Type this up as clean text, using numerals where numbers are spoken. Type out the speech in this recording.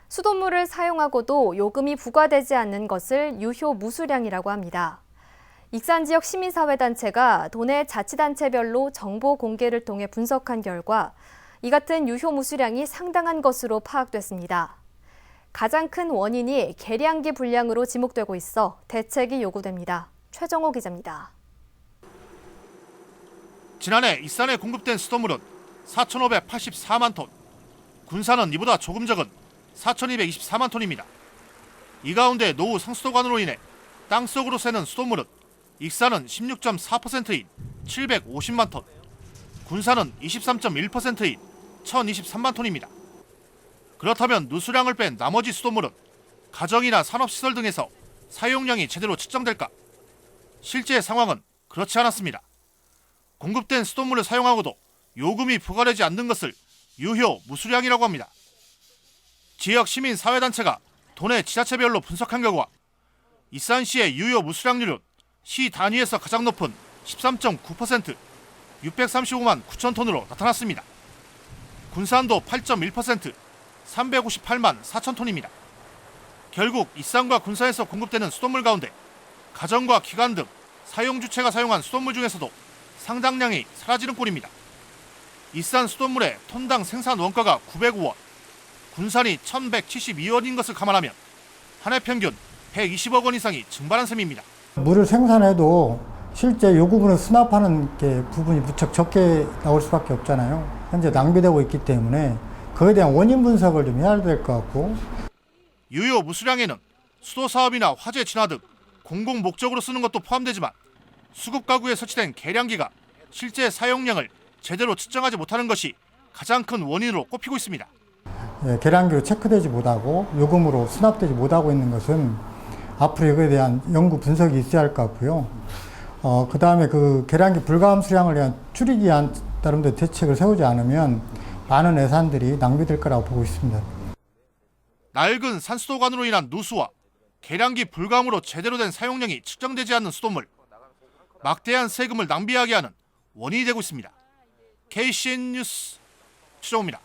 수돗물을 사용하고도 요금이 부과되지 않는 것을 유효 무수량이라고 합니다. 익산 지역 시민사회단체가 도내 자치단체별로 정보 공개를 통해 분석한 결과 이 같은 유효 무수량이 상당한 것으로 파악됐습니다. 가장 큰 원인이 계량기 불량으로 지목되고 있어 대책이 요구됩니다. 최정호 기자입니다. 지난해 익산에 공급된 수돗물은 4,584만 톤, 군산은 이보다 조금 적은 4,224만 톤입니다. 이 가운데 노후 상수도관으로 인해 땅속으로 새는 수돗물은 익산은 16.4%인 750만 톤, 군산은 23.1%인 1,023만 톤입니다. 그렇다면 누수량을 뺀 나머지 수돗물은 가정이나 산업시설 등에서 사용량이 제대로 측정될까? 실제 상황은 그렇지 않았습니다. 공급된 수돗물을 사용하고도 요금이 부과되지 않는 것을 유효 무수량이라고 합니다. 지역 시민사회단체가 도내 지자체별로 분석한 결과 익산시의 유효 무수량률은 시 단위에서 가장 높은 13.9%, 635만 9천 톤으로 나타났습니다. 군산도 8.1%, 358만 4천 톤입니다. 결국 익산과 군산에서 공급되는 수돗물 가운데 가정과 기관 등 사용주체가 사용한 수돗물 중에서도 상당량이 사라지는 꼴입니다. 익산 수돗물의 톤당 생산 원가가 905원, 군산이 1,172원인 것을 감안하면 한 해 평균 120억 원 이상이 증발한 셈입니다. 물을 생산해도 실제 요금으로 수납하는 게 부분이 무척 적게 나올 수밖에 없잖아요. 현재 낭비되고 있기 때문에 그에 대한 원인 분석을 좀 해야 될 것 같고. 유효 무수량에는 수도 사업이나 화재 진화 등 공공 목적으로 쓰는 것도 포함되지만 수급 가구에 설치된 계량기가 실제 사용량을 제대로 측정하지 못하는 것이 가장 큰 원인으로 꼽히고 있습니다. 계량기로 체크되지 못하고 요금으로 수납되지 못하고 있는 것은 앞으로 이거에 대한 연구 분석이 있어야 할 것 같고요. 그 다음에 그 계량기 불가함 수량을 위한 줄이기 위한 나름대로 대책을 세우지 않으면 많은 예산들이 낭비될 거라고 보고 있습니다. 낡은 산수도관으로 인한 누수와 계량기 불가함으로 제대로 된 사용량이 측정되지 않는 수돗물, 막대한 세금을 낭비하게 하는 원인이 되고 있습니다. KCN 뉴스 최정호입니다.